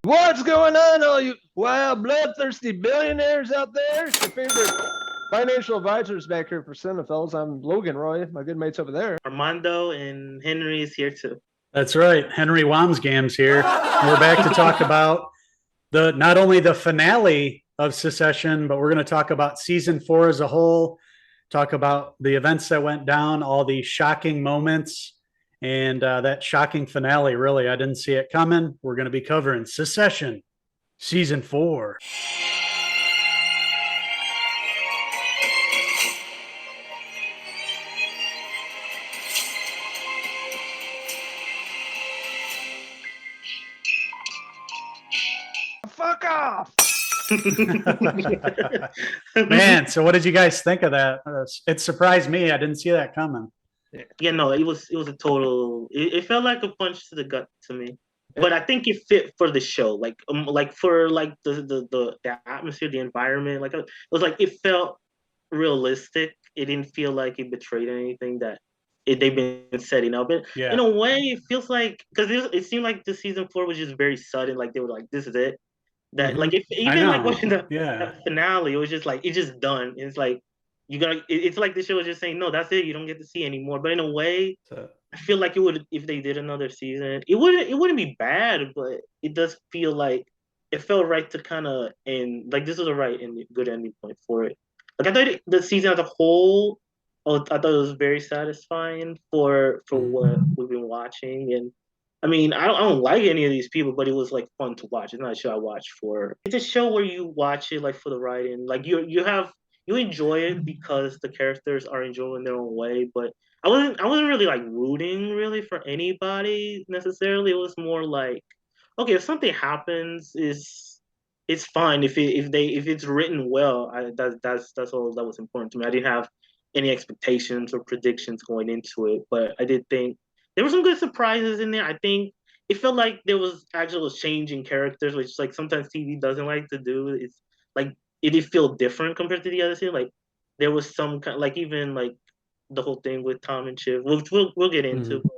What's going on, all you wild, bloodthirsty billionaires out there? It's your favorite financial advisors back here for Cinephellas. I'm Logan Roy, my good mates over there. Armando and Henry is here too. That's right. Henry Wamsgam's here. We're back to talk about the not only the finale of Secession, but we're going to talk about season 4 as a whole, talk about the events that went down, all the shocking moments, and that shocking finale. Really, I didn't see it coming. We're going to be covering Secession, season 4. Fuck off! Man, so what did you guys think of that? It surprised me. I didn't see that coming. Yeah, no, it was a total. It felt like a punch to the gut to me, but I think it fit for the show, like for like the atmosphere, the environment. Like it was like it felt realistic. It didn't feel like it betrayed anything that they've been setting up. And Yeah. in a way, it feels like because it seemed like the season 4 was just very sudden. Like they were like, "This is it." That like if even like watching the finale, it was just like it's just done. It's like you gotta. It's like the show was just saying, no, that's it. You don't get to see anymore. But in a way, I feel like it would if they did another season. It wouldn't be bad, but it does feel like it felt right to kind of end. Like this was a right and good ending point for it. Like I thought the season as a whole, I thought it was very satisfying for what we've been watching. And I mean, I don't like any of these people, but it was like fun to watch. It's not a show I watch for. It's a show where you watch it like for the writing. Like you enjoy it because the characters are enjoying their own way. But I wasn't really like rooting really for anybody necessarily. It was more like, okay, if something happens, is it's fine if it's written well. That's all that was important to me. I didn't have any expectations or predictions going into it, but I did think there were some good surprises in there. I think it felt like there was actual change in characters, which like sometimes TV doesn't like to do. It's like it did feel different compared to the other season. Like there was some kind like even like the whole thing with Tom and Shiv, which we'll get into. Mm-hmm.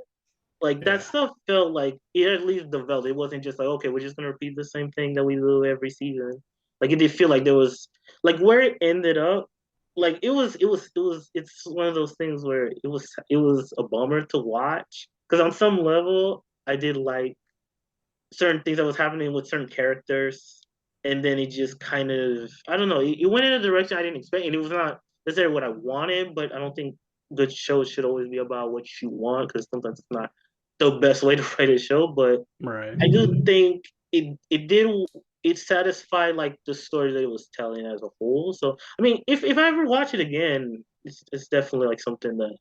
Like that stuff felt like it at least developed. It wasn't just like, okay, we're just gonna repeat the same thing that we do every season. Like it did feel like there was like where it ended up. Like it's one of those things where it was a bummer to watch because on some level I did like certain things that was happening with certain characters, and then it just kind of I don't know. It went in a direction I didn't expect, and it was not necessarily what I wanted. But I don't think good shows should always be about what you want because sometimes it's not the best way to write a show. But Right. I do think it satisfied like the story that it was telling as a whole. So I mean, if I ever watch it again, it's definitely like something that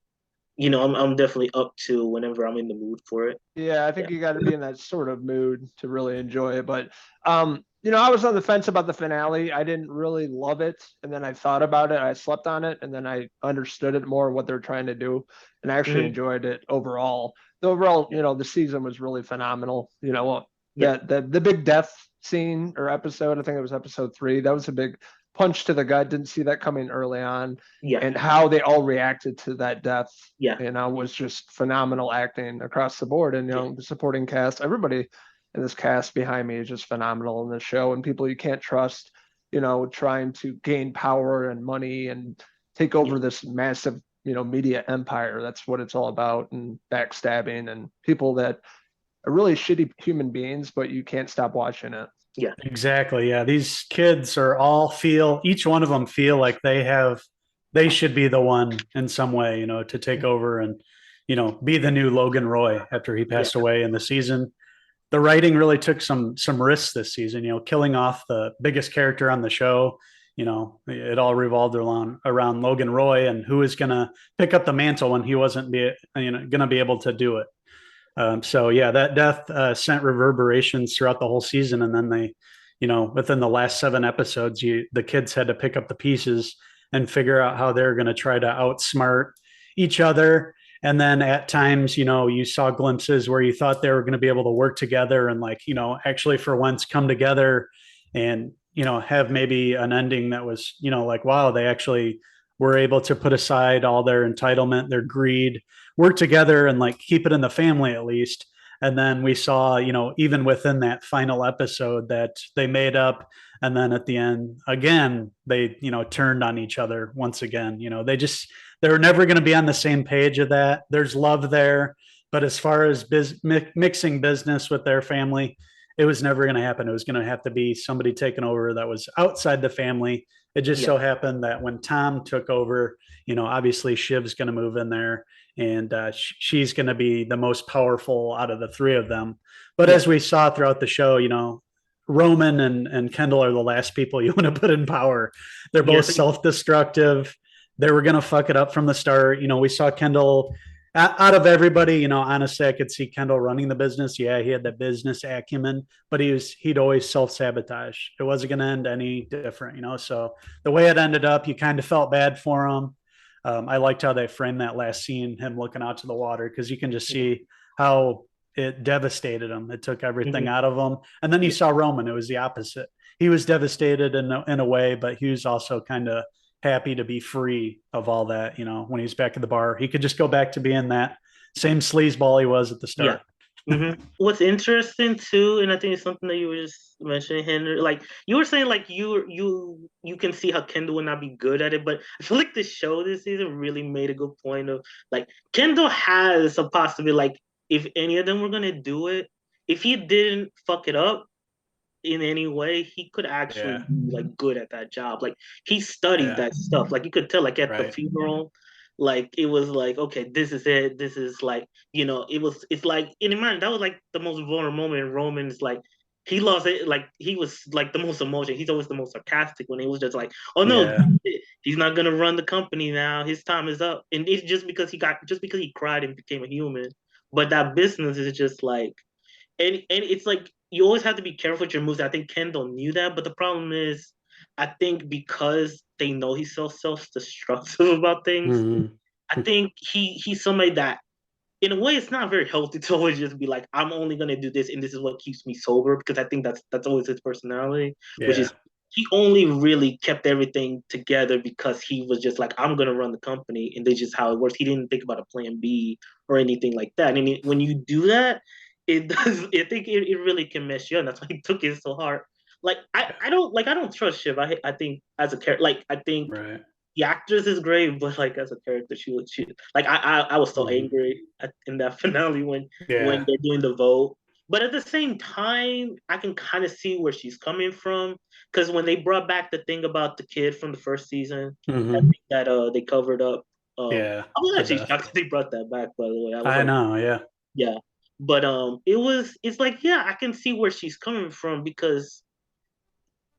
I'm definitely up to whenever I'm in the mood for it. Yeah, I think Yeah. you got to be in that sort of mood to really enjoy it. But, I was on the fence about the finale. I didn't really love it. And then I thought about it. I slept on it. And then I understood it more, what they're trying to do. And I actually Hmm. enjoyed it overall. The overall, the season was really phenomenal. Yeah. The big death scene or episode, I think it was episode 3. That was a big punch to the gut. Didn't see that coming early on. Yeah. And how they all reacted to that death, Yeah. was just phenomenal acting across the board. And, Yeah. the supporting cast, everybody in this cast behind me is just phenomenal in this show. And people you can't trust, trying to gain power and money and take Yeah. over this massive, media empire. That's what it's all about. And backstabbing and people that are really shitty human beings, but you can't stop watching it. Yeah. Exactly. Yeah. These kids are all each one of them feel like they should be the one in some way, to take over and, be the new Logan Roy after he Yeah. passed away in the season. The writing really took some risks this season, killing off the biggest character on the show. It all revolved around Logan Roy and who is going to pick up the mantle when he wasn't going to be able to do it. So yeah, that death sent reverberations throughout the whole season, and then within the last 7 episodes, the kids had to pick up the pieces and figure out how they're going to try to outsmart each other. And then at times, you saw glimpses where you thought they were going to be able to work together and actually for once come together and have maybe an ending that was like, wow, they actually were able to put aside all their entitlement, their greed, work together and keep it in the family at least. And then we saw, even within that final episode that they made up. And then at the end, again, they, turned on each other once again. They were never going to be on the same page of that. There's love there. But as far as mixing business with their family, it was never going to happen. It was going to have to be somebody taking over that was outside the family. It just so happened that when Tom took over, obviously Shiv's going to move in there, and she's going to be the most powerful out of the three of them. But as we saw throughout the show, Roman and Kendall are the last people you want to put in power. They're both self-destructive. They were going to fuck it up from the start. We saw Kendall out of everybody, honestly, I could see Kendall running the business. Yeah, he had the business acumen, but he'd always self-sabotage. It wasn't going to end any different, So the way it ended up, you kind of felt bad for him. I liked how they framed that last scene, him looking out to the water, because you can just see how it devastated him. It took everything out of him. And then you saw Roman. It was the opposite. He was devastated in a way, but he was also kind of happy to be free of all that. When he's back at the bar, he could just go back to being that same sleazeball he was at the start. What's interesting too, and I think it's something that you were just mentioning, Henry, like you were saying, like you can see how Kendall would not be good at it, but I feel like the show this season really made a good point of, like, Kendall has a possibility, like, if any of them were gonna do it, if he didn't fuck it up in any way, he could actually be like good at that job. Like, he studied that stuff. Like, you could tell, like, at the funeral, like, it was like, okay, this is it. This is like, it's like, in mind, that was like the most vulnerable moment. Roman's like, he lost it. Like, he was like the most emotional. He's always the most sarcastic when he was just like, oh no, he's not gonna run the company now. His time is up. And it's just because he cried and became a human. But that business is just like, and it's like, you always have to be careful with your moves. I think Kendall knew that, but the problem is, I think because they know he's so self-destructive about things, I think he's somebody that, in a way, it's not very healthy to always just be like, I'm only gonna do this, and this is what keeps me sober. Because I think that's always his personality, which is, he only really kept everything together because he was just like, I'm gonna run the company, and this is how it works. He didn't think about a plan B or anything like that. And when you do that, it does. I think it really can mess you up. That's why he took it so hard. Like, I don't trust Shiv. I think as a character, like, I think the actress is great, but like, as a character, she like, I was so angry in that finale when they're doing the vote. But at the same time, I can kind of see where she's coming from, because when they brought back the thing about the kid from the first season, that they covered up. I was actually shocked that they brought that back. By the way, I know, yeah. But it's like, yeah, I can see where she's coming from, because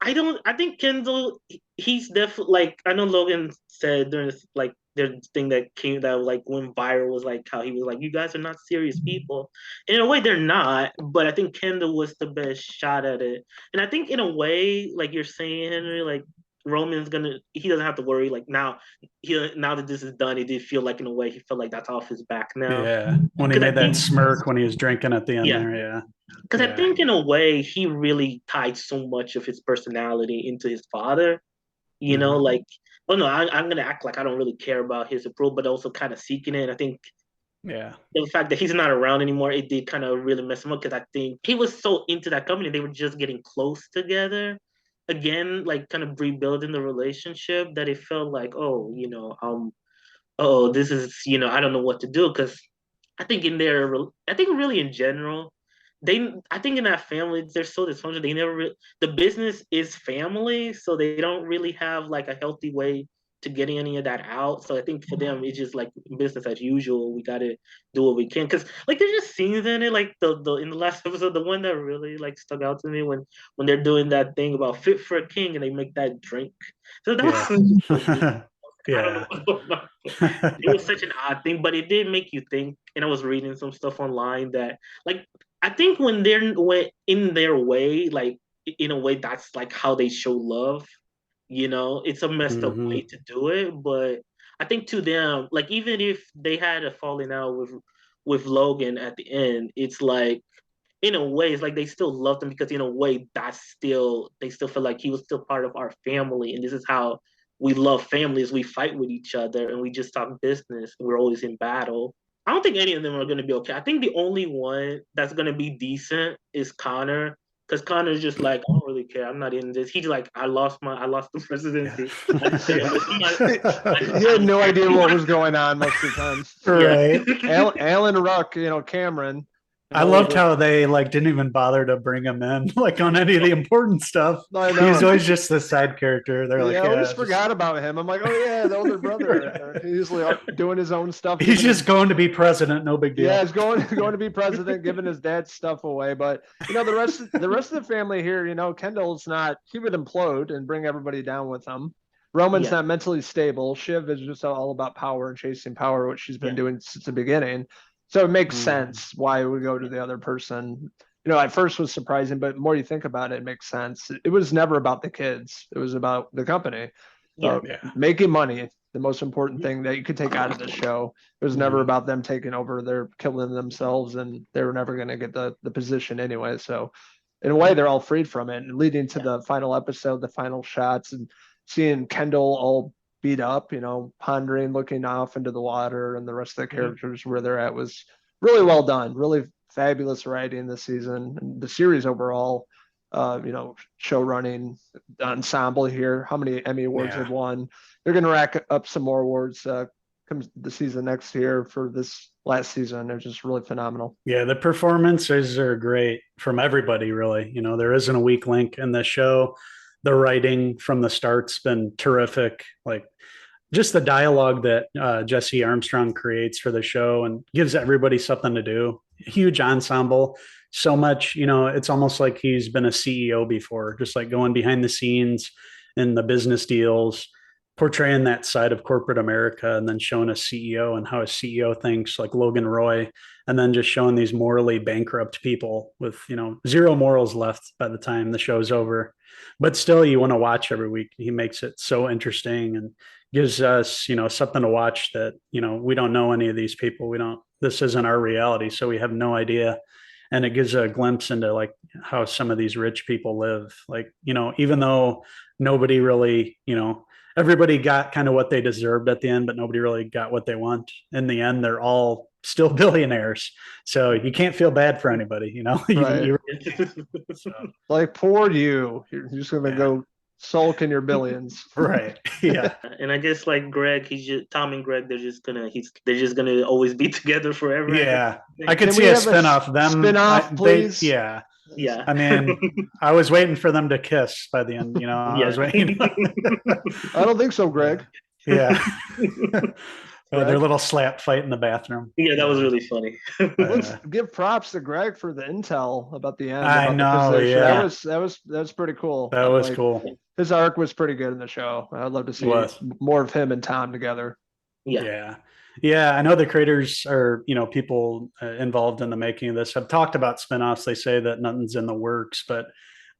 I think Kendall, he's definitely, like, I know Logan said during this, like, their thing that like went viral, was like how he was like, you guys are not serious people. In a way, they're not, but I think Kendall was the best shot at it. And I think, in a way, like you're saying, Henry, like, he doesn't have to worry, like, now that this is done, it did feel like, in a way, he felt like that's off his back now. When he made that smirk when he was drinking at the end there. Because I think, in a way, he really tied so much of his personality into his father. Like, oh no, I'm gonna act like I don't really care about his approval, but also kind of seeking it. And I think the fact that he's not around anymore, it did kind of really mess him up, because I think he was so into that company, they were just getting close together again, like, kind of rebuilding the relationship, that it felt like, oh, this is, I don't know what to do. Because I think really in general, I think in that family, they're so dysfunctional. They never the business is family, so they don't really have like a healthy way to getting any of that out. So I think for them, it's just like business as usual. We got to do what we can. Because, like, there's just scenes in it, like the in the last episode, the one that really, like, stuck out to me, when they're doing that thing about fit for a king, and they make that drink. So that was I don't know what's going on. It was such an odd thing, but it did make you think. And I was reading some stuff online that, like, I think when in their way, like, in a way, that's like how they show love. It's a messed up way to do it, but I think to them, like, even if they had a falling out with Logan at the end, it's like, in a way, it's like they still loved him, because, in a way, they still feel like he was still part of our family, and this is how we love families. We fight with each other, and we just talk business. We're always in battle. I don't think any of them are going to be okay. I think the only one that's going to be decent is Connor, because Connor's just like, I don't really care. I'm not in this. He's like, I lost the presidency. He had no idea what was going on most of the time. Right. Alan Ruck, Cameron. I loved how they like didn't even bother to bring him in like on any of the important stuff. He's always just the side character. They're like, I always forgot about him. I'm like, oh yeah, the older brother. He's like doing his own stuff. He's just going to be president. No big deal. Yeah, he's going to be president, giving his dad's stuff away. But the rest of the family here, Kendall's not. He would implode and bring everybody down with him. Roman's not mentally stable. Shiv is just all about power and chasing power, which she's been doing since the beginning. So it makes sense why we go to the other person. At first was surprising, but the more you think about it, it makes sense. It was never about the kids. It was about the company. Making money, the most important thing that you could take out of the show. It was never about them taking over. They're killing themselves, and they were never going to get the position anyway. So in a way, they're all freed from it. And leading to the final episode, the final shots, and seeing Kendall all beat up, pondering, looking off into the water, and the rest of the characters where they're at was really well done. Really fabulous writing this season, and the series overall. Show running ensemble here. How many Emmy awards they've won? They're going to rack up some more awards comes the season next year for this last season. They're just really phenomenal. Yeah, the performances are great from everybody. Really, there isn't a weak link in the show. The writing from the start's been terrific. Like just the dialogue that Jesse Armstrong creates for the show and gives everybody something to do. Huge ensemble. So much, it's almost like he's been a CEO before, just like going behind the scenes in the business deals, portraying that side of corporate America, and then showing a CEO and how a CEO thinks, like Logan Roy, and then just showing these morally bankrupt people with, zero morals left by the time the show's over. But still, you want to watch every week. He makes it so interesting and gives us, something to watch that, we don't know any of these people. This isn't our reality. So we have no idea. And it gives a glimpse into like how some of these rich people live. Like, even though nobody really, everybody got kind of what they deserved at the end, but nobody really got what they want. In the end, they're all still billionaires. So you can't feel bad for anybody, Right. Like, poor you. You're just going to go sulk in your billions. Right. Yeah. And I guess like Greg, Tom and Greg, they're just gonna always be together forever. Yeah. I could see a spinoff. Please. Yeah. I mean, I was waiting for them to kiss by the end, I was waiting. I don't think so, Greg. Yeah. Their little slap fight in the bathroom. Yeah, that was really funny. Let's give props to Greg for the intel about the end. I know. Yeah. That was pretty cool. That was cool. His arc was pretty good in the show. I'd love to see more of him and Tom together. Yeah. I know the creators are, people involved in the making of this have talked about spinoffs. They say that nothing's in the works, but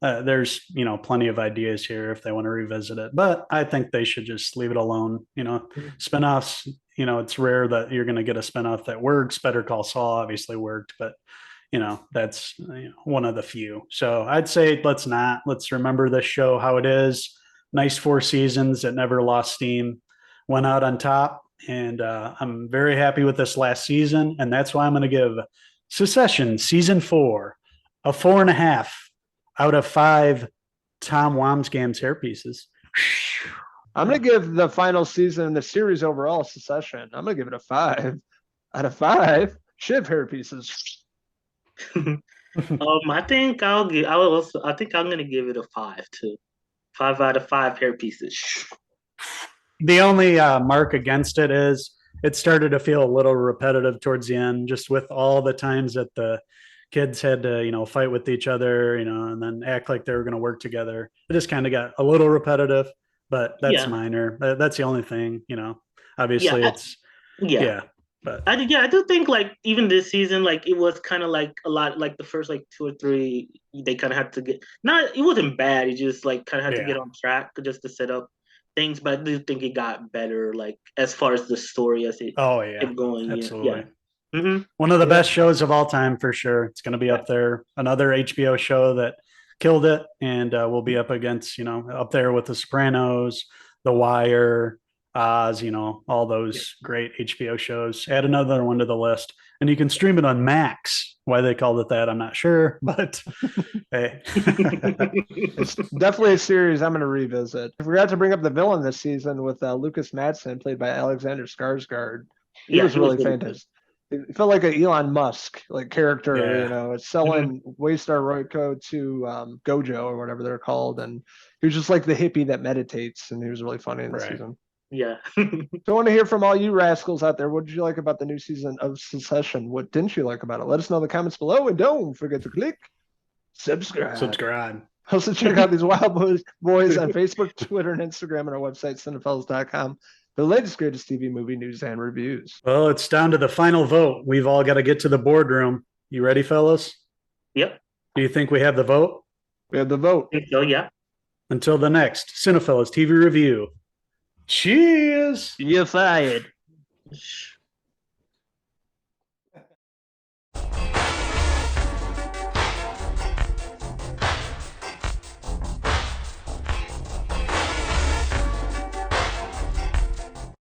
there's, plenty of ideas here if they want to revisit it. But I think they should just leave it alone. Spinoffs, it's rare that you're going to get a spinoff that works. Better Call Saul obviously worked, but that's one of the few. So I'd say let's remember this show how it is. Nice 4 seasons. It never lost steam, went out on top. And I'm very happy with this last season. And that's why I'm going to give Succession season 4 a 4.5 out of 5 Tom Wamsgams hairpieces. I'm going to give the final season in the series overall, Succession, I'm going to give it a 5 out of 5 Shiv hairpieces. I think I'm going to give it a 5 too. 5 out of 5 hairpieces. The only mark against it is it started to feel a little repetitive towards the end, just with all the times that the kids had to, fight with each other, and then act like they were going to work together. It just kind of got a little repetitive, but that's minor. That's the only thing, obviously but I do think like even this season, like it was kind of like a lot, like the first like 2 or 3, they kind of had to it wasn't bad. It just like kind of had to get on track just to set up things, but I do think it got better, like as far as the story as it kept going. Absolutely. Mm-hmm. One of the best shows of all time for sure. It's going to be up there. Another HBO show that killed it, and will be up against, up there with The Sopranos, The Wire, Oz, all those great HBO shows. Add another one to the list. And you can stream it on Max. Why they called it that, I'm not sure, but hey. It's definitely a series I'm going to revisit. I forgot to bring up the villain this season with Lucas Madsen, played by Alexander Skarsgård. He was really fantastic. It felt like an Elon Musk character, it's selling Waystar Royco to Gojo or whatever they're called. And he was just like the hippie that meditates, and he was really funny in the season. Yeah. So I want to hear from all you rascals out there. What did you like about the new season of Succession? What didn't you like about it? Let us know in the comments below, and don't forget to click subscribe. Also check out these Wild Boys on Facebook, Twitter, and Instagram, and our website, Cinephellas.com. The latest, greatest TV movie news and reviews. Well, it's down to the final vote. We've all got to get to the boardroom. You ready, fellas? Yep. Do you think we have the vote? We have the vote. I think so, yeah. Until the next Cinephellas TV review. Cheers! You're fired.